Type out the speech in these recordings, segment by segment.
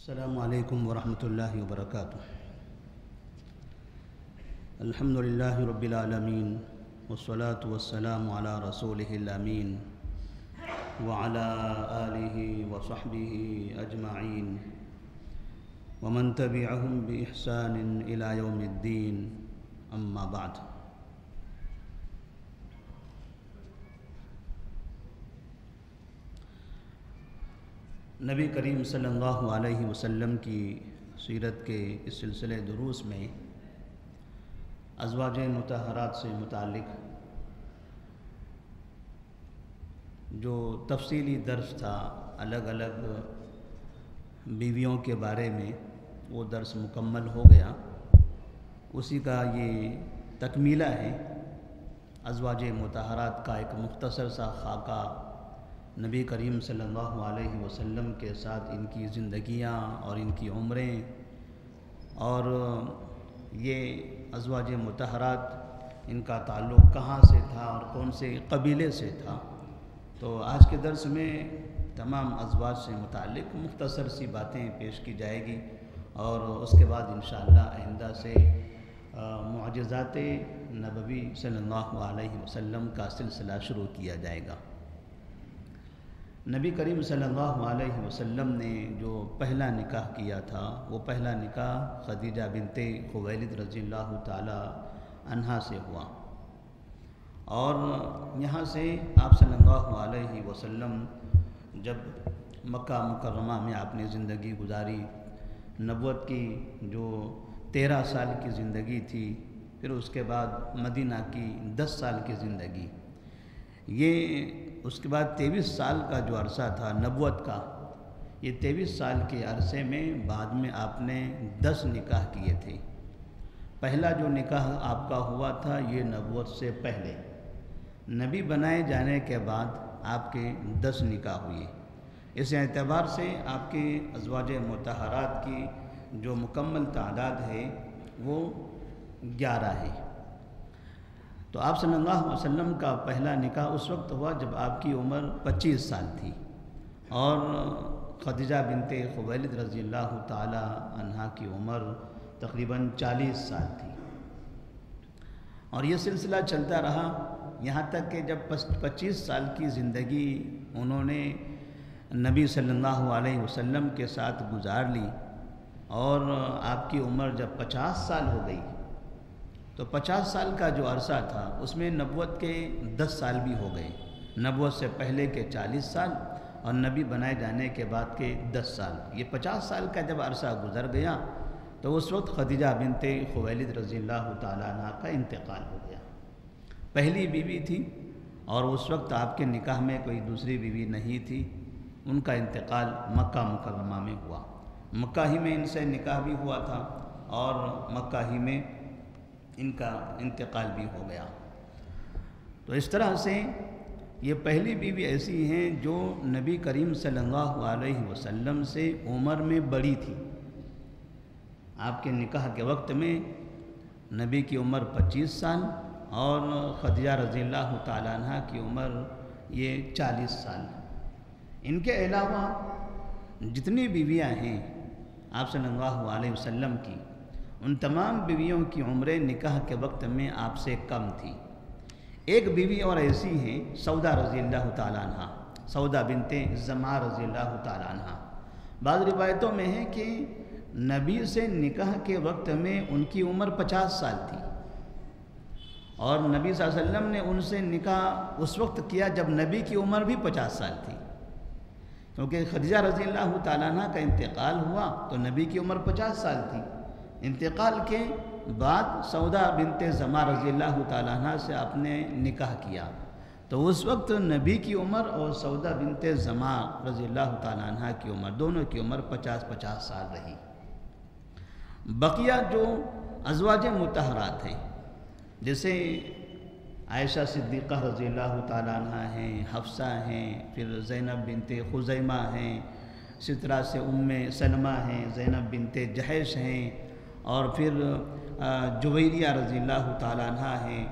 السلام علیکم ورحمۃ اللہ وبرکاتہ۔ الحمد للہ رب العالمین والصلاة والسلام علی رسولہ الامین وعلی آلہ وصحبہ اجمعین ومن تبعہم بإحسان الی یوم الدین، اما بعد۔ نبی کریم صلی اللہ علیہ وسلم کی سیرت کے اس سلسلے دروس میں ازواج مطہرات سے متعلق جو تفصیلی درس تھا، الگ الگ بیویوں کے بارے میں، وہ درس مکمل ہو گیا۔ اسی کا یہ تکمیلہ ہے۔ ازواج مطہرات کا ایک مختصر سا خاکہ نبی کریم صلی اللہ علیہ وسلم کے ساتھ ان کی زندگیاں اور ان کی عمریں، اور یہ ازواج مطہرات ان کا تعلق کہاں سے تھا اور کون سے قبیلے سے تھا۔ تو آج کے درس میں تمام ازواج سے متعلق مختصر سی باتیں پیش کی جائے گی، اور اس کے بعد انشاءاللہ آئندہ سے معجزات نبوی صلی اللہ علیہ وسلم کا سلسلہ شروع کیا جائے گا۔ نبی کریم صلی اللہ علیہ وسلم نے جو پہلا نکاح کیا تھا، وہ پہلا نکاح خدیجہ بنت خویلد رضی اللہ تعالی عنہا سے ہوا، اور یہاں سے آپ صلی اللہ علیہ وسلم جب مکہ مکرمہ میں آپ نے زندگی گزاری، نبوت کی جو 13 سال کی زندگی تھی، پھر اس کے بعد مدینہ کی 10 سال کی زندگی، یہ اس کے بعد 23 سال کا جو عرصہ تھا نبوت کا، یہ 23 سال کے عرصے میں بعد میں آپ نے 10 نکاح کیے تھے۔ پہلا جو نکاح آپ کا ہوا تھا یہ نبوت سے پہلے، نبی بنائے جانے کے بعد آپ کے 10 نکاح ہوئے۔ اس اعتبار سے آپ کے ازواج مطہرات کی جو مکمل تعداد ہے وہ 11 ہے۔ تو آپ صلی اللہ علیہ وسلم کا پہلا نکاح اس وقت ہوا جب آپ کی عمر 25 سال تھی، اور خدیجہ بنت خویلد رضی اللہ تعالی عنہا کی عمر تقریباً 40 سال تھی، اور یہ سلسلہ چلتا رہا یہاں تک کہ جب 25 سال کی زندگی انہوں نے نبی صلی اللہ علیہ وسلم کے ساتھ گزار لی، اور آپ کی عمر جب 50 سال ہو گئی، تو 50 سال کا جو عرصہ تھا اس میں نبوت کے 10 سال بھی ہو گئے، نبوت سے پہلے کے 40 سال اور نبی بنائے جانے کے بعد کے 10 سال، یہ 50 سال کا جب عرصہ گزر گیا تو اس وقت خدیجہ بنت خویلد رضی اللہ تعالیٰ عنہ کا انتقال ہو گیا۔ پہلی بیوی تھی، اور اس وقت آپ کے نکاح میں کوئی دوسری بیوی نہیں تھی، ان کا انتقال مکہ مکرمہ میں ہوا۔ مکہ ہی میں ان سے نکاح بھی ہوا تھا، اور مکہ ہی میں ان کا انتقال بھی ہو گیا۔ تو اس طرح سے یہ پہلی بیوی ایسی ہیں جو نبی کریم صلی اللہ علیہ وسلم سے عمر میں بڑی تھی۔ آپ کے نکاح کے وقت میں نبی کی عمر 25 سال اور خدیجہ رضی اللہ تعالیٰ عنہ کی عمر یہ 40 سال۔ ان کے علاوہ جتنی بیویاں ہیں آپ صلی اللہ علیہ وسلم کی، ان تمام بیویوں کی عمریں نکاح کے وقت میں آپ سے کم تھی۔ ایک بیوی اور ایسی ہیں سودا رضی اللہ تعالیٰ عنہ، سودا بنت زمعہ رضی اللہ تعالیٰ عنہ۔ بعض روایتوں میں ہے کہ نبی سے نکاح کے وقت میں ان کی عمر 50 سال تھی، اور نبی صلی اللہ علیہ وسلم نے ان سے نکاح اس وقت کیا جب نبی کی عمر بھی 50 سال تھی، کیونکہ خدیجہ رضی اللہ تعالیٰ عنہ کا انتقال ہوا تو نبی کی عمر 50 سال تھی۔ انتقال کے بعد سودا بنت زمعہ رضی اللہ تعالیٰ عنہ سے آپ نے نکاح کیا، تو اس وقت نبی کی عمر اور سودا بنت زمعہ رضی اللہ تعالیٰ عنہ کی عمر، دونوں کی عمر 50 سال رہی۔ بقیہ جو ازواج مطہرات ہیں، جیسے عائشہ صدیقہ رضی اللہ تعالیٰ عنہ ہیں، حفصہ ہیں، پھر زینب بنت خزیمہ ہیں، اسی طرح سے ام سلمہ ہیں، زینب بنت جحش ہیں، اور پھر جویریہ رضی اللہ تعالیٰ عنہ ہیں،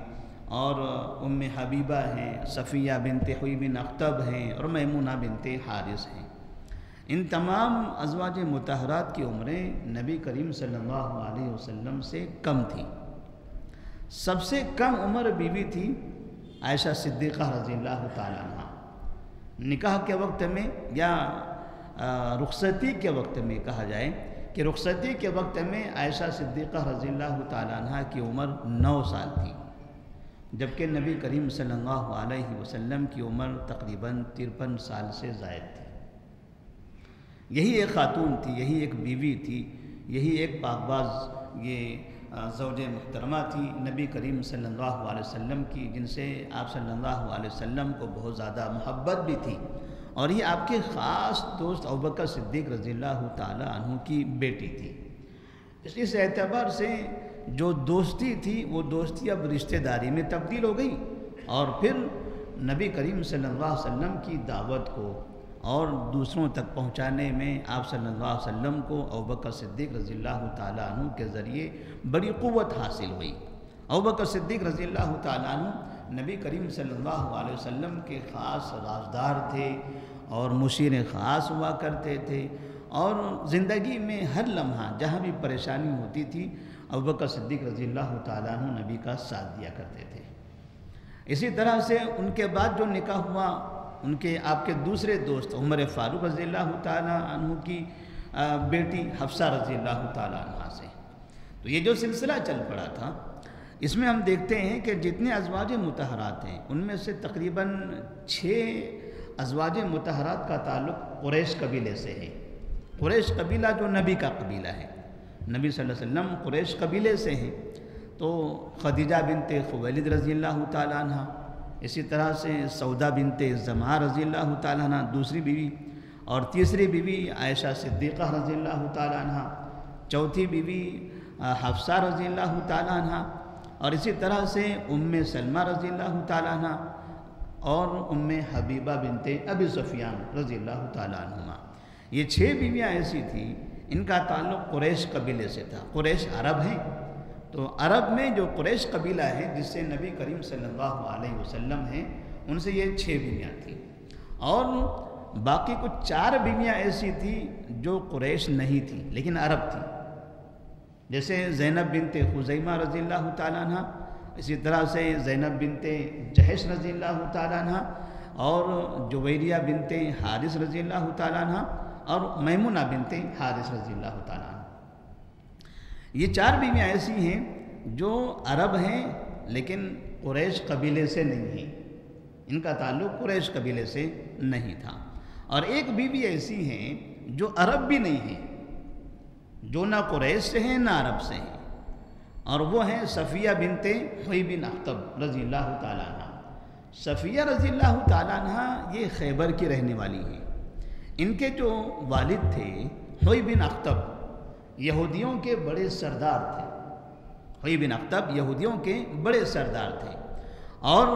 اور ام حبیبہ ہیں، صفیہ بنت حوی بن اخطب ہیں، اور میمونہ بنت حارث ہیں۔ ان تمام ازواج مطہرات کی عمریں نبی کریم صلی اللہ علیہ وسلم سے کم تھی۔ سب سے کم عمر بیوی تھی عائشہ صدیقہ رضی اللہ تعالیٰ عنہ۔ نکاح کے وقت میں یا رخصتی کے وقت میں کہا جائے کہ رخصتی کے وقت میں عائشہ صدیقہ رضی اللہ تعالیٰ عنہ کی عمر 9 سال تھی، جبکہ نبی کریم صلی اللہ علیہ وسلم کی عمر تقریباً 53 سال سے زائد تھی۔ یہی ایک خاتون تھی، یہی ایک بیوی تھی، یہی ایک پاکباز یہ زوج محترمہ تھی نبی کریم صلی اللہ علیہ وسلم کی، جن سے آپ صلی اللہ علیہ وسلم کو بہت زیادہ محبت بھی تھی، اور یہ آپ کے خاص دوست ابوبکر صدیق رضی اللہ تعالیٰ عنہ کی بیٹی تھی۔ اس اعتبار سے جو دوستی تھی وہ دوستی اب رشتہ داری میں تبدیل ہو گئی، اور پھر نبی کریم صلی اللہ علیہ وسلم کی دعوت کو اور دوسروں تک پہنچانے میں آپ صلی اللہ علیہ وسلم کو ابوبکر صدیق رضی اللہ تعالیٰ عنہ کے ذریعے بڑی قوت حاصل ہوئی۔ ابوبکر صدیق رضی اللہ تعالیٰ عنہ نبی کریم صلی اللہ علیہ وسلم کے خاص رازدار تھے اور مشیر خاص ہوا کرتے تھے، اور زندگی میں ہر لمحہ جہاں بھی پریشانی ہوتی تھی ابوبکر صدیق رضی اللہ تعالیٰ عنہ نبی کا ساتھ دیا کرتے تھے۔ اسی طرح سے ان کے بعد جو نکاح ہوا ان کے آپ کے دوسرے دوست عمر فاروق رضی اللہ تعالیٰ عنہ کی بیٹی حفصہ رضی اللہ تعالیٰ عنہ سے۔ تو یہ جو سلسلہ چل پڑا تھا، اس میں ہم دیکھتے ہیں کہ جتنے ازواج مطہرات ہیں ان میں سے تقریباً 6 ازواج مطہرات کا تعلق قریش قبیلے سے ہے۔ قریش قبیلہ جو نبی کا قبیلہ ہے، نبی صلی اللہ علیہ وسلم قریش قبیلے سے ہیں۔ تو خدیجہ بنت خویلد رضی اللہ تعالیٰ عنہ، اسی طرح سے سودا بنت زمعہ رضی اللہ تعالیٰ عنہ دوسری بیوی، اور تیسری بیوی عائشہ صدیقہ رضی اللہ تعالیٰ عنہ، چوتھی بیوی حفصہ رضی اللہ تعالیٰ عنہ، اور اسی طرح سے سلمہ رضی اللہ تعالیٰ عنہ، اور حبیبہ بنت ابی سفیان رضی اللہ تعالیٰ عنہما۔ یہ 6 بیویاں ایسی تھیں، ان کا تعلق قریش قبیلے سے تھا۔ قریش عرب ہیں، تو عرب میں جو قریش قبیلہ ہے جس سے نبی کریم صلی اللہ علیہ وسلم ہیں، ان سے یہ 6 بیویاں تھیں، اور باقی کچھ 4 بیویاں ایسی تھیں جو قریش نہیں تھیں لیکن عرب تھیں، جیسے زینب بنت خزیمہ رضی اللہ تعالیٰ عنہ، اسی طرح سے زینب بنت جہش رضی اللہ تعالیٰ عنہ، اور جویریہ بنت حارث رضی اللہ تعالیٰ عنہ، اور میمونہ بنت حارث رضی اللہ تعالیٰ عنہ۔ یہ 4 بیویاں ایسی ہیں جو عرب ہیں لیکن قریش قبیلے سے نہیں ہیں، ان کا تعلق قریش قبیلے سے نہیں تھا، اور ایک بیوی ایسی ہیں جو عرب بھی نہیں ہیں، جو نہ قریش سے ہیں نہ عرب سے ہیں، اور وہ ہیں صفیہ بنت حوی بن اخطب رضی اللہ تعالیٰ عنہ۔ صفیہ رضی اللہ تعالیٰ عنہ یہ خیبر کی رہنے والی ہیں۔ ان کے جو والد تھے حوی بن اخطب، یہودیوں کے بڑے سردار تھے۔ حوی بن اخطب یہودیوں کے بڑے سردار تھے، اور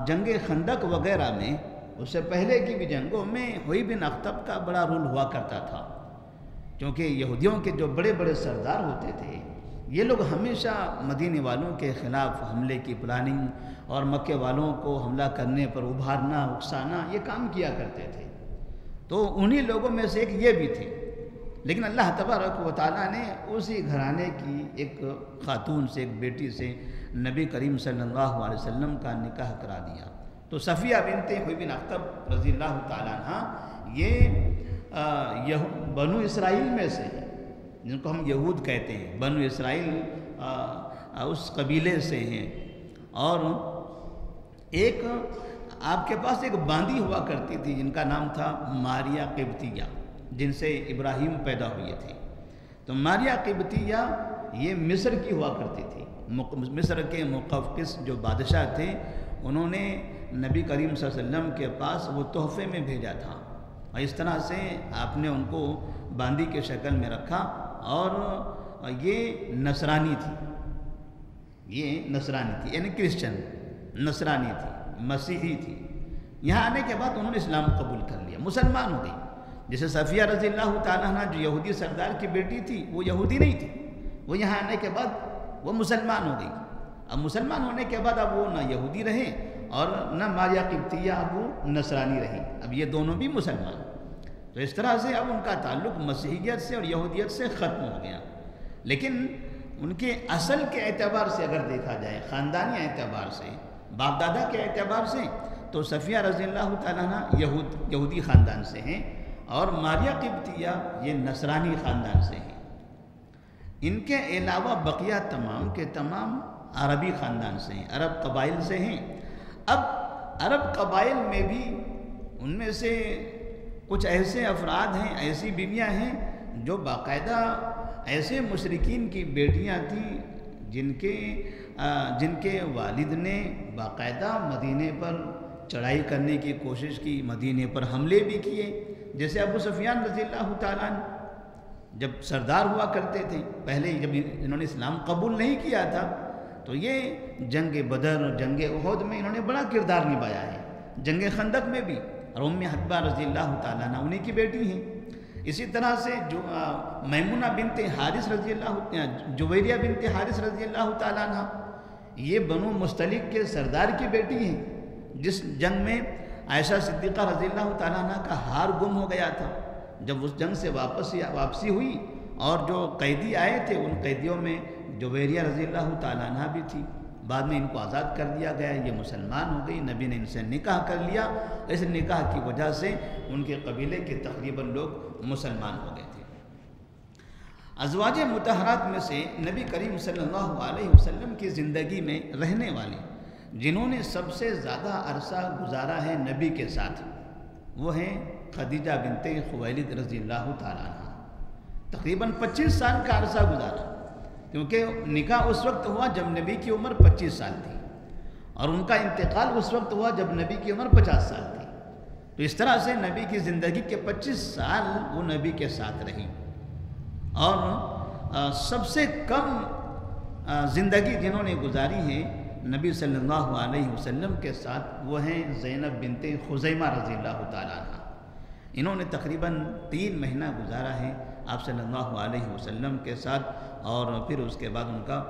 جنگ خندق وغیرہ میں، اس سے پہلے کی بھی جنگوں میں حوی بن اخطب کا بڑا رول ہوا کرتا تھا، کیونکہ یہودیوں کے جو بڑے بڑے سردار ہوتے تھے یہ لوگ ہمیشہ مدینے والوں کے خلاف حملے کی پلاننگ اور مکے والوں کو حملہ کرنے پر ابھارنا اکسانا یہ کام کیا کرتے تھے۔ تو انہی لوگوں میں سے ایک یہ بھی تھے، لیکن اللہ تبارک و تعالیٰ نے اسی گھرانے کی ایک خاتون سے، ایک بیٹی سے نبی کریم صلی اللہ علیہ وسلم کا نکاح کرا دیا۔ تو صفیہ بنت حوی بن اخطب رضی اللہ تعالیٰ عنہ یہ بنو اسرائیل میں سے ہیں، جن کو ہم یہود کہتے ہیں، بنو اسرائیل اس قبیلے سے ہیں۔ اور ایک آپ کے پاس ایک باندی ہوا کرتی تھی جن کا نام تھا ماریہ قبطیہ، جن سے ابراہیم پیدا ہوئے تھے۔ تو ماریہ قبطیہ یہ مصر کی ہوا کرتی تھی۔ مصر کے مقوقس جو بادشاہ تھے، انہوں نے نبی کریم صلی اللہ علیہ وسلم کے پاس وہ تحفے میں بھیجا تھا، اور اس طرح سے آپ نے ان کو باندی کے شکل میں رکھا، اور یہ نصرانی تھی، یہ نصرانی تھی، یعنی کرسچن نصرانی تھی، مسیحی تھی۔ یہاں آنے کے بعد انہوں نے اسلام قبول کر لیا، مسلمان ہو گئی۔ جیسے صفیہ رضی اللہ تعالیٰ عنہ جو یہودی سردار کی بیٹی تھی، وہ یہودی نہیں تھی، وہ یہاں آنے کے بعد وہ مسلمان ہو گئی۔ اب مسلمان ہونے کے بعد اب وہ نہ یہودی رہے اور نہ ماریہ قبطیہ، اب وہ نصرانی رہی، اب یہ دونوں بھی مسلمان۔ تو اس طرح سے اب ان کا تعلق مسیحیت سے اور یہودیت سے ختم ہو گیا. لیکن ان کے اصل کے اعتبار سے اگر دیکھا جائے، خاندانی اعتبار سے، باپ دادا کے اعتبار سے، تو صفیہ رضی اللہ تعالیٰ عنہ یہودی خاندان سے ہیں، اور ماریہ قبطیہ یہ نصرانی خاندان سے ہیں. ان کے علاوہ بقیہ تمام کے تمام عربی خاندان سے ہیں، عرب قبائل سے ہیں. اب عرب قبائل میں بھی ان میں سے کچھ ایسے افراد ہیں، ایسی بیویاں ہیں جو باقاعدہ ایسے مشرکین کی بیٹیاں تھیں جن کے والد نے باقاعدہ مدینے پر چڑھائی کرنے کی کوشش کی، مدینے پر حملے بھی کیے. جیسے ابو سفیان رضی اللہ تعالیٰ عنہ جب سردار ہوا کرتے تھے، پہلے جب انہوں نے اسلام قبول نہیں کیا تھا، تو یہ جنگ بدر، جنگ احد میں انہوں نے بڑا کردار نبھایا ہے، جنگ خندق میں بھی. اور ام حبیبہ رضی اللہ تعالیٰ عنہ انہی کی بیٹی ہیں. اسی طرح سے جو میمونہ بنت حارث رضی اللہ، جویریہ بنت حارث رضی اللہ تعالیٰ عنہ، یہ بنو مستلق کے سردار کی بیٹی ہیں، جس جنگ میں عائشہ صدیقہ رضی اللہ تعالیٰ عنہ کا ہار گم ہو گیا تھا. جب اس جنگ سے واپسی ہوئی اور جو قیدی آئے تھے، ان قیدیوں میں جویریہ رضی اللہ تعالیٰ عنہ بھی تھی. بعد میں ان کو آزاد کر دیا گیا، یہ مسلمان ہو گئی، نبی نے ان سے نکاح کر لیا. اس نکاح کی وجہ سے ان کے قبیلے کے تقریباً لوگ مسلمان ہو گئے تھے. ازواج مطہرات میں سے نبی کریم صلی اللہ علیہ وسلم کی زندگی میں رہنے والی جنہوں نے سب سے زیادہ عرصہ گزارا ہے نبی کے ساتھ، وہ ہیں خدیجہ بنت خویلد رضی اللہ تعالیٰ عنہ. تقریباً 25 سال کا عرصہ گزارا، کیونکہ نکاح اس وقت ہوا جب نبی کی عمر 25 سال تھی، اور ان کا انتقال اس وقت ہوا جب نبی کی عمر 50 سال تھی. تو اس طرح سے نبی کی زندگی کے 25 سال وہ نبی کے ساتھ رہی. اور سب سے کم زندگی جنہوں نے گزاری ہے نبی صلی اللہ علیہ وسلم کے ساتھ، وہ ہیں زینب بنت خزیمہ رضی اللہ تعالیٰ عنہ. انہوں نے تقریباً 3 مہینہ گزارا ہے آپ صلی اللہ علیہ وسلم کے ساتھ، اور پھر اس کے بعد ان کا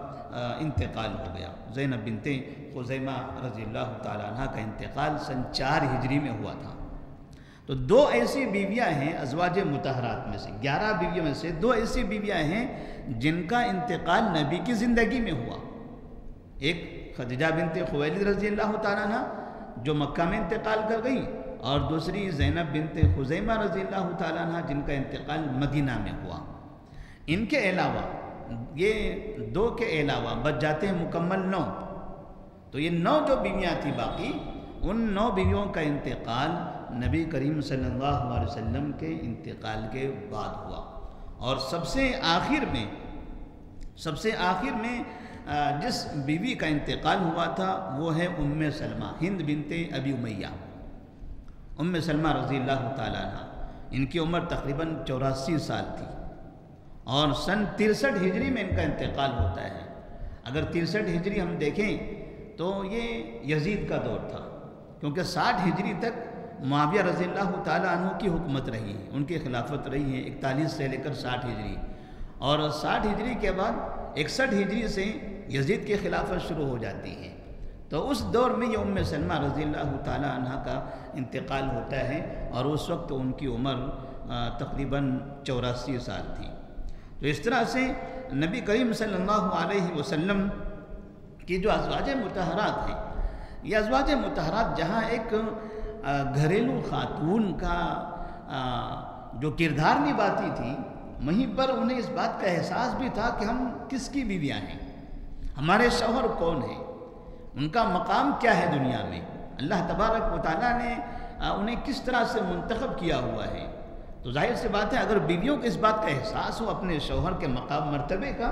انتقال ہو گیا. زینب بنت خزیمہ رضی اللہ تعالیٰ عنہ کا انتقال سن 4 ہجری میں ہوا تھا. تو 2 ایسی بیویاں ہیں ازواج مطہرات میں سے، 11 بیویوں میں سے 2 ایسی بیویاں ہیں جن کا انتقال نبی کی زندگی میں ہوا. ایک خدیجہ بنت خویلد رضی اللہ تعالیٰ عنہ جو مکہ میں انتقال کر گئی، اور دوسری زینب بنت خزیمہ رضی اللہ تعالیٰ عنہ جن کا انتقال مدینہ میں ہوا. ان کے علاوہ، یہ 2 کے علاوہ بچ جاتے ہیں مکمل 9. تو یہ 9 جو بیویاں تھیں باقی، ان 9 بیویوں کا انتقال نبی کریم صلی اللہ علیہ وسلم کے انتقال کے بعد ہوا. اور سب سے آخر میں جس بیوی کا انتقال ہوا تھا وہ ہے ام سلمہ، ہند بنت ابی امیہ. ام سلمہ رضی اللہ تعالیٰ عنہ، ان کی عمر تقریباً 84 سال تھی، اور سن 63 ہجری میں ان کا انتقال ہوتا ہے. اگر 63 ہجری ہم دیکھیں تو یہ یزید کا دور تھا، کیونکہ 60 ہجری تک معاویہ رضی اللہ تعالیٰ عنہ کی حکومت رہی ہے، ان کی خلافت رہی ہے 41 سے لے کر 60 ہجری. اور 60 ہجری کے بعد 61 ہجری سے یزید کی خلافت شروع ہو جاتی ہے. تو اس دور میں یہ ام سلمہ رضی اللہ تعالیٰ عنہ کا انتقال ہوتا ہے، اور اس وقت ان کی عمر تقریباً 84 سال تھی. تو اس طرح سے نبی کریم صلی اللہ علیہ وسلم کی جو ازواج مطہرات ہیں، یہ ازواج مطہرات جہاں ایک گھریلو خاتون کا جو کردار نبھاتی تھی، وہیں پر انہیں اس بات کا احساس بھی تھا کہ ہم کس کی بیویاں ہیں، ہمارے شوہر کون ہیں، ان کا مقام کیا ہے دنیا میں، اللہ تبارک و تعالیٰ نے انہیں کس طرح سے منتخب کیا ہوا ہے. تو ظاہر سی بات ہے اگر بیویوں کو اس بات کا احساس ہو اپنے شوہر کے مقام مرتبے کا،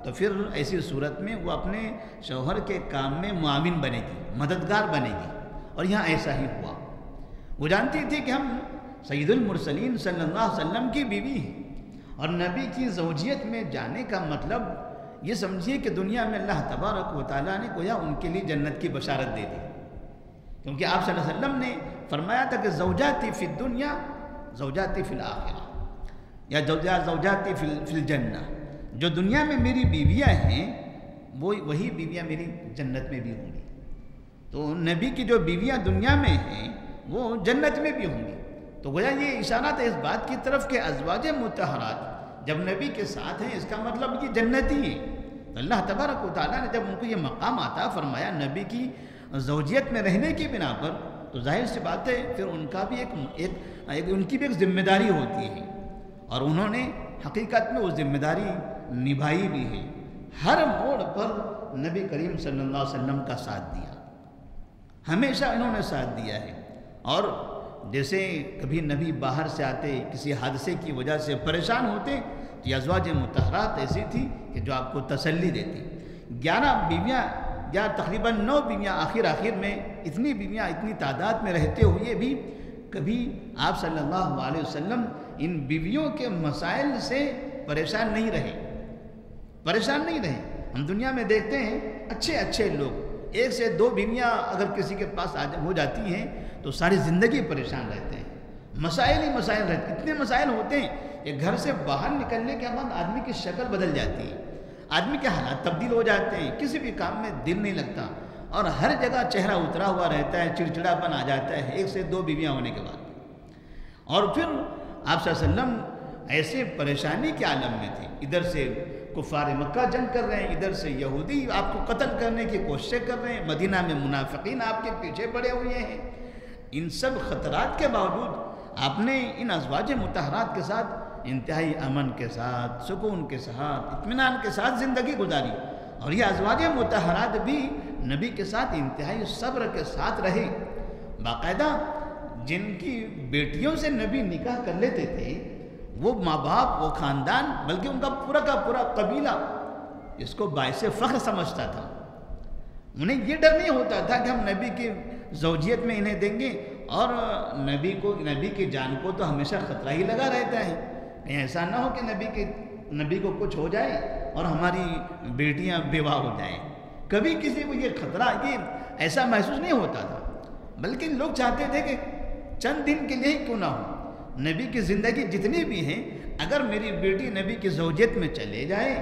تو پھر ایسی صورت میں وہ اپنے شوہر کے کام میں معاون بنے گی، مددگار بنے گی. اور یہاں ایسا ہی ہوا. وہ جانتی تھی کہ ہم سید المرسلین صلی اللہ علیہ وسلم کی بیوی ہیں، اور نبی کی زوجیت میں جانے کا مطلب یہ سمجھیے کہ دنیا میں اللہ تبارک و تعالیٰ نے گویا ان کے لیے جنت کی بشارت دے دی. کیونکہ آپ صلی اللہ علیہ وسلم نے فرمایا تھا کہ زوجاتی فی الدنیا زوجاتی فی الآخرہ، یا زوجاتی فی الجنہ، جو دنیا میں میری بیویاں ہیں وہی بیویاں میری جنت میں بھی ہوں گی. تو نبی کی جو بیویاں دنیا میں ہیں وہ جنت میں بھی ہوں گی. تو گویا یہ اشارہ تھا اس بات کی طرف کہ ازواج مطہرات جب نبی کے ساتھ ہیں اس کا مطلب یہ جنتی ہیں. اللہ تبارک و تعالیٰ نے جب ان کو یہ مقام عطا فرمایا نبی کی زوجیت میں رہنے کی بنا پر، تو ظاہر سی بات ہے پھر ان کا بھی ان کی بھی ایک ذمہ داری ہوتی ہے، اور انہوں نے حقیقت میں وہ ذمہ داری نبھائی بھی ہے. ہر موڑ پر نبی کریم صلی اللہ علیہ وسلم کا ساتھ دیا، ہمیشہ انہوں نے ساتھ دیا ہے. اور جیسے کبھی نبی باہر سے آتے کسی حادثے کی وجہ سے پریشان ہوتے، تو یہ ازواج مطہرات ایسی تھی کہ جو آپ کو تسلی دیتی. 11 بیویاں یا تقریباً 9 بیویاں آخر میں، اتنی بیویاں اتنی تعداد میں رہتے ہوئے بھی کبھی آپ صلی اللہ علیہ وسلم ان بیویوں کے مسائل سے پریشان نہیں رہے. ہم دنیا میں دیکھتے ہیں اچھے لوگ 1 سے 2 بیویاں اگر کسی کے پاس ہو جاتی ہیں تو ساری زندگی پریشان رہتے ہیں، مسائل ہی مسائل رہتے ہیں. اتنے مسائل ہوتے ہیں کہ گھر سے باہر نکلنے کے بعد آدمی کی شکل بدل جاتی ہے، آدمی کے حالات تبدیل ہو جاتے ہیں، کسی بھی کام میں دل نہیں لگتا، اور ہر جگہ چہرہ اترا ہوا رہتا ہے، چڑچڑاپن آ جاتا ہے 1 سے 2 بیویاں ہونے کے بعد. اور پھر آپ صلی اللہ علیہ وسلم ایسے پریشانی کے عالم میں تھے، ادھر سے کفار مکہ جنگ کر رہے ہیں، ادھر سے یہودی آپ کو قتل کرنے کی کوششیں کر رہے ہیں، مدینہ میں منافقین آپ کے پیچھے پڑے ہوئے ہیں. ان سب خطرات کے باوجود آپ نے ان ازواج مطہرات کے ساتھ انتہائی امن کے ساتھ، سکون کے ساتھ، اطمینان کے ساتھ زندگی گزاری. اور یہ ازواج مطہرات بھی نبی کے ساتھ انتہائی صبر کے ساتھ رہے. باقاعدہ جن کی بیٹیوں سے نبی نکاح کر لیتے تھے وہ ماں باپ، وہ خاندان، بلکہ ان کا پورا قبیلہ اس کو باعث فخر سمجھتا تھا. انہیں یہ ڈر نہیں ہوتا تھا کہ ہم نبی کی زوجیت میں انہیں دیں گے، اور نبی کی جان کو تو ہمیشہ خطرہ ہی لگا رہتا ہے. کہیں ایسا نہ ہو کہ نبی کو کچھ ہو جائے اور ہماری بیٹیاں بیوہ ہو جائیں. کبھی کسی کو یہ خطرہ ایسا محسوس نہیں ہوتا تھا، بلکہ لوگ چاہتے تھے کہ چند دن کے لیے ہی کیوں نہ ہو، نبی کی زندگی جتنی بھی ہیں اگر میری بیٹی نبی کی زوجیت میں چلے جائے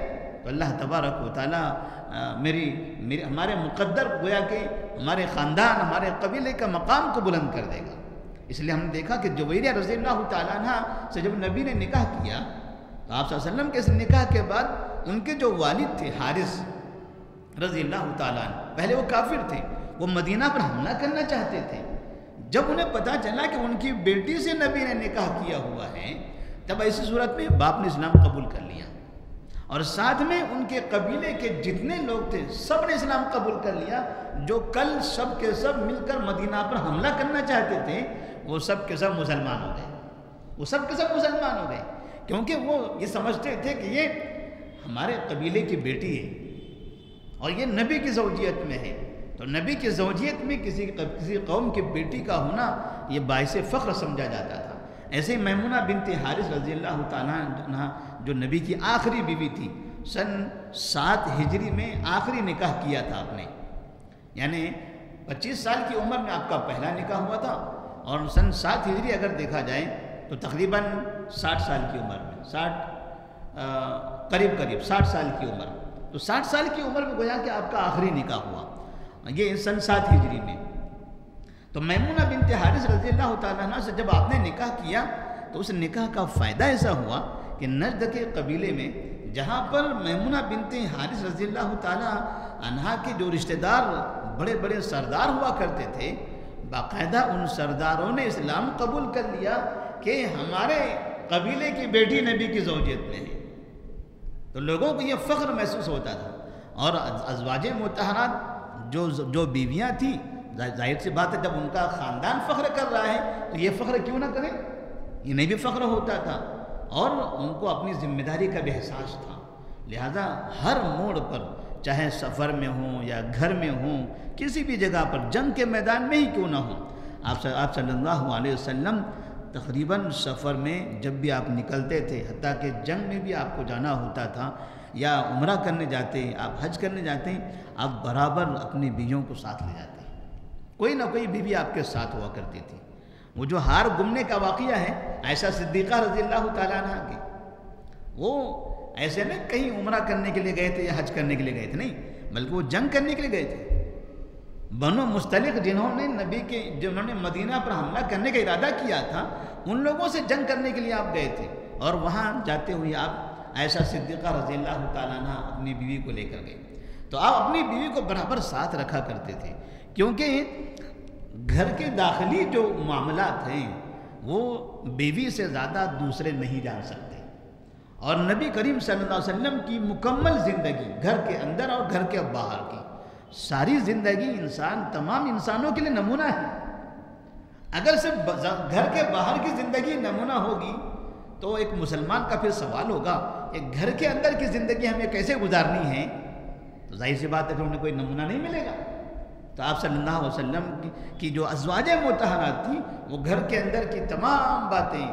تو اللہ تبارک و تعالیٰ ہمارے مقدر گویا کہ ہمارے خاندان، ہمارے قبیلے کا مقام کو بلند کر دے گا. اس لیے ہم نے دیکھا کہ جویریہ رضی اللہ تعالیٰ عنہ سے جب نبی نے نکاح کیا تو آپ صلی اللہ علیہ وسلم کے اس نکاح کے بعد ان کے جو والد تھے حارث رضی اللہ تعالیٰ عنہ، پہلے وہ کافر تھے، وہ مدینہ پر حملہ کرنا چاہتے تھے. جب انہیں پتا چلا کہ ان کی بیٹی سے نبی نے نکاح کیا ہوا ہے، تب ایسی صورت میں باپ نے اسلام قبول کر لیا، اور ساتھ میں ان کے قبیلے کے جتنے لوگ تھے سب نے اسلام قبول کر لیا. جو کل سب کے سب مل کر مدینہ پر حملہ کرنا چاہتے تھے وہ سب کے سب مسلمان ہو گئے، کیونکہ وہ یہ سمجھتے تھے کہ یہ ہمارے قبیلے کی بیٹی ہے اور یہ نبی کی زوجیت میں ہے. تو نبی کی زوجیت میں کسی قوم کی بیٹی کا ہونا یہ باعث فخر سمجھا جاتا تھا. ایسے ہی میمونہ بنت حارث رضی اللہ تعالیٰ عنہ جو نبی کی آخری بیوی تھی، سن 7 ہجری میں آخری نکاح کیا تھا آپ نے، یعنی 25 سال کی عمر میں آپ کا پہلا نکاح ہوا تھا، اور سن 7 ہجری اگر دیکھا جائے تو تقریباً 60 سال کی عمر میں، قریب 60 سال کی عمر. تو 60 سال کی عمر میں گویا کہ آپ کا آخری نکاح ہوا، یہ سن 7 ہجری میں. تو میمونہ بنت حارث رضی اللہ تعالیٰ عنہ سے جب آپ نے نکاح کیا تو اس نکاح کا فائدہ ایسا ہوا کہ نجد کے قبیلے میں جہاں پر میمونہ بنت حارث رضی اللہ تعالیٰ عنہ کے جو رشتہ دار بڑے سردار ہوا کرتے تھے، باقاعدہ ان سرداروں نے اسلام قبول کر لیا کہ ہمارے قبیلے کی بیٹی نبی کی زوجیت میں ہے. تو لوگوں کو یہ فخر محسوس ہوتا تھا. اور ازواج مطہرات جو بیویاں تھیں، ظاہر سی بات ہے جب ان کا خاندان فخر کر رہا ہے تو یہ فخر کیوں نہ کریں، انہیں بھی فخر ہوتا تھا، اور ان کو اپنی ذمہ داری کا بھی احساس تھا. لہذا ہر موڑ پر، چاہے سفر میں ہوں یا گھر میں ہوں، کسی بھی جگہ پر، جنگ کے میدان میں ہی کیوں نہ ہوں، آپ صلی اللہ علیہ وسلم تقریباً سفر میں جب بھی آپ نکلتے تھے، حتیٰ کہ جنگ میں بھی آپ کو جانا ہوتا تھا یا عمرہ کرنے جاتے، آپ حج کرنے جاتے، آپ برابر اپنی بیویوں کو ساتھ لے جاتے، کوئی نہ کوئی بیوی آپ کے ساتھ ہوا کرتی تھی. وہ جو ہار گمنے کا واقعہ ہے عائشہ صدیقہ رضی اللہ تعالیٰ عنہ کی، وہ ایسے نہیں کہیں عمرہ کرنے کے لیے گئے تھے یا حج کرنے کے لیے گئے تھے، نہیں، بلکہ وہ جنگ کرنے کے لیے گئے تھے. بنو مستلق جنہوں نے مدینہ پر حملہ کرنے کا ارادہ کیا تھا، ان لوگوں سے جنگ کرنے کے لیے آپ گئے تھے، اور وہاں جاتے ہوئے آپ عائشہ صدیقہ رضی اللہ تعالیٰ عنہ اپنی بیوی کو لے کر گئے، تو آپ اپنی بیوی کو برابر ساتھ رکھا کرتے تھے، کیونکہ گھر کے داخلی جو معاملات ہیں وہ بیوی سے زیادہ دوسرے نہیں جان سکتے، اور نبی کریم صلی اللہ علیہ وسلم کی مکمل زندگی گھر کے اندر اور گھر کے باہر کی ساری زندگی تمام انسانوں کے لیے نمونہ ہے۔ اگر صرف گھر کے باہر کی زندگی نمونہ ہوگی تو ایک مسلمان کا پھر سوال ہوگا کہ گھر کے اندر کی زندگی ہمیں کیسے گزارنی ہے، تو ظاہر سی بات ہے کہ انہیں کوئی نمونہ نہیں ملے گا۔ تو آپ صلی اللہ علیہ وسلم کی جو ازواج مطہرات تھیں وہ گھر کے اندر کی تمام باتیں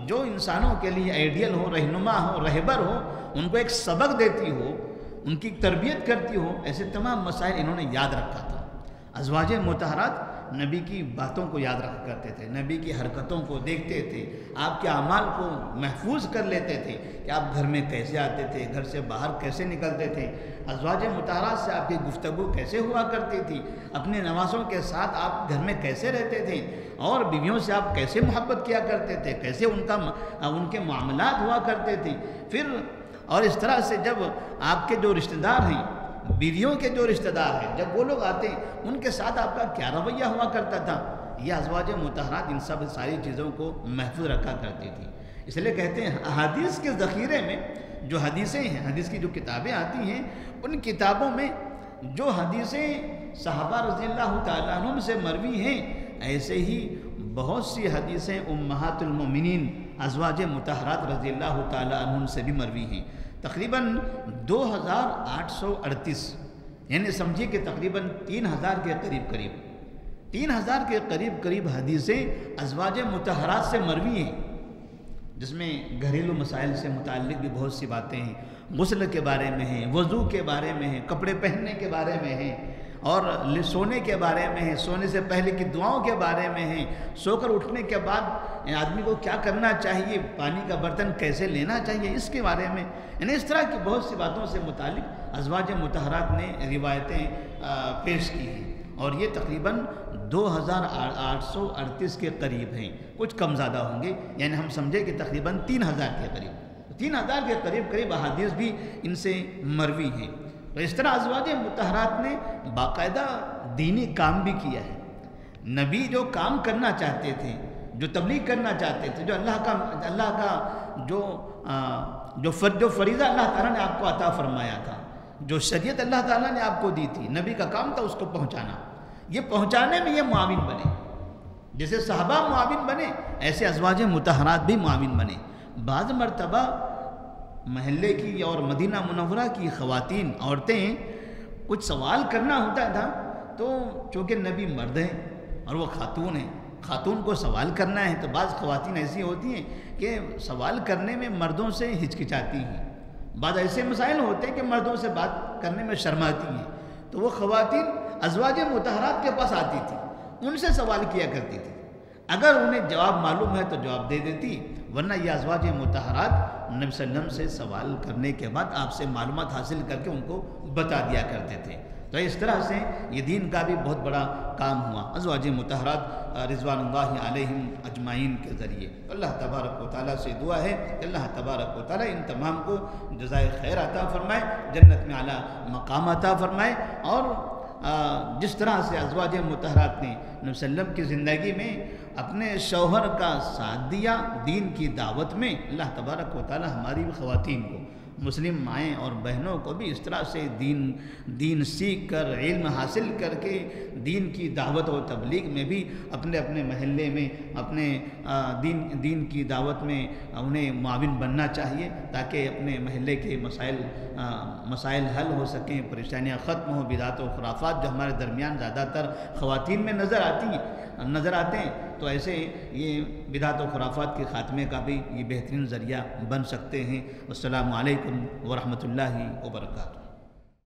جو انسانوں کے لیے آئیڈیل ہو، رہنما ہو، رہبر ہو، ان کو ایک سبق دیتی ہو، ان کی تربیت کرتی ہو، ایسے تمام مسائل انہوں نے یاد رکھا تھا۔ ازواج مطہرات نبی کی باتوں کو یاد رکھا کرتے تھے، نبی کی حرکتوں کو دیکھتے تھے، آپ کے اعمال کو محفوظ کر لیتے تھے کہ آپ گھر میں کیسے آتے تھے، گھر سے باہر کیسے نکلتے تھے، ازواج مطہرات سے آپ کی گفتگو کیسے ہوا کرتی تھی، اپنے نوازوں کے ساتھ آپ گھر میں کیسے رہتے تھے، اور بیویوں سے آپ کیسے محبت کیا کرتے تھے، کیسے ان کے معاملات ہوا کرتے تھے۔ پھر اور اس طرح سے جب آپ کے جو رشتہ دار ہیں، بیویوں کے جو رشتہ دار ہیں، جب وہ لوگ آتے ہیں ان کے ساتھ آپ کا کیا رویہ ہوا کرتا تھا، یہ ازواج مطہرات ان ساری چیزوں کو محفوظ رکھا کرتی تھی۔ اس لیے کہتے ہیں احادیث کے ذخیرے میں جو حدیثیں ہیں، حدیث کی جو کتابیں آتی ہیں، ان کتابوں میں جو حدیثیں صحابہ رضی اللہ تعالیٰ عنہم سے مروی ہیں، ایسے ہی بہت سی حدیثیں امہات المومنین ازواج مطہرات رضی اللہ تعالیٰ عنہم سے بھی مروی ہیں۔ تقریباً 2838، یعنی سمجھیے کہ تقریباً 3000 کے قریب حدیثیں ازواج مطہرات سے مروی ہیں، جس میں گھریلو مسائل سے متعلق بھی بہت سی باتیں ہیں، غسل کے بارے میں ہیں، وضو کے بارے میں ہیں، کپڑے پہننے کے بارے میں ہیں، اور سونے کے بارے میں ہیں، سونے سے پہلے کی دعاؤں کے بارے میں ہیں، سو کر اٹھنے کے بعد آدمی کو کیا کرنا چاہیے، پانی کا برتن کیسے لینا چاہیے، اس کے بارے میں، یعنی اس طرح کی بہت سی باتوں سے متعلق ازواج مطہرات نے روایتیں پیش کی ہیں، اور یہ تقریباً 2838 کے قریب ہیں، کچھ کم زیادہ ہوں گے، یعنی ہم سمجھے کہ تقریباً 3000 کے قریب، 3000 کے قریب احادیث بھی ان سے مروی ہیں۔ تو اس طرح ازواج مطہرات نے باقاعدہ دینی کام بھی کیا ہے۔ نبی جو کام کرنا چاہتے تھے، جو تبلیغ کرنا چاہتے تھے، جو اللہ کا جو فریضہ اللہ تعالیٰ نے آپ کو عطا فرمایا تھا، جو شریعت اللہ تعالیٰ نے آپ کو دی تھی، نبی کا کام تھا اس کو پہنچانا، یہ پہنچانے میں یہ معاون بنے، جیسے صحابہ معاون بنے ایسے ازواج مطہرات بھی معاون بنے۔ بعض مرتبہ محلے کی اور مدینہ منورہ کی خواتین، عورتیں کچھ سوال کرنا ہوتا تھا، تو چونکہ نبی مرد ہیں اور وہ خاتون ہیں، خاتون کو سوال کرنا ہے، تو بعض خواتین ایسی ہوتی ہیں کہ سوال کرنے میں مردوں سے ہچکچاتی ہیں، بعض ایسے مسائل ہوتے ہیں کہ مردوں سے بات کرنے میں شرماتی ہیں، تو وہ خواتین ازواج مطہرات کے پاس آتی تھی، ان سے سوال کیا کرتی تھی، اگر انہیں جواب معلوم ہے تو جواب دے دیتی، ورنہ یہ ازواج مطہرات نبی صلی اللہ علیہ وسلم سے سوال کرنے کے بعد آپ سے معلومات حاصل کر کے ان کو بتا دیا کرتے تھے۔ تو اس طرح سے یہ دین کا بھی بہت بڑا کام ہوا ازواج مطہرات رضوان اللہ علیہم اجمعین کے ذریعے۔ اللہ تبارک و تعالیٰ سے دعا ہے کہ اللہ تبارک و تعالیٰ ان تمام کو جزائے خیر عطا فرمائے، جنت میں اعلیٰ مقام عطا فرمائے، اور جس طرح سے ازواج مطہرات نے نبی صلی اللہ علیہ وسلم کی زندگی میں اپنے شوہر کا ساتھ دیا دین کی دعوت میں، اللہ تبارک و تعالیٰ ہماری بھی خواتین کو، مسلم مائیں اور بہنوں کو بھی اس طرح سے دین سیکھ کر، علم حاصل کر کے دین کی دعوت و تبلیغ میں بھی اپنے اپنے محلے میں اپنے دین کی دعوت میں انہیں معاون بننا چاہیے، تاکہ اپنے محلے کے مسائل حل ہو سکیں، پریشانیاں ختم ہوں۔ بدعت و خرافات جو ہمارے درمیان زیادہ تر خواتین میں نظر آتے ہیں، تو ایسے یہ بدعت و خرافات کے خاتمے کا بھی یہ بہترین ذریعہ بن سکتے ہیں۔ السلام علیکم ورحمۃ اللہ وبرکاتہ۔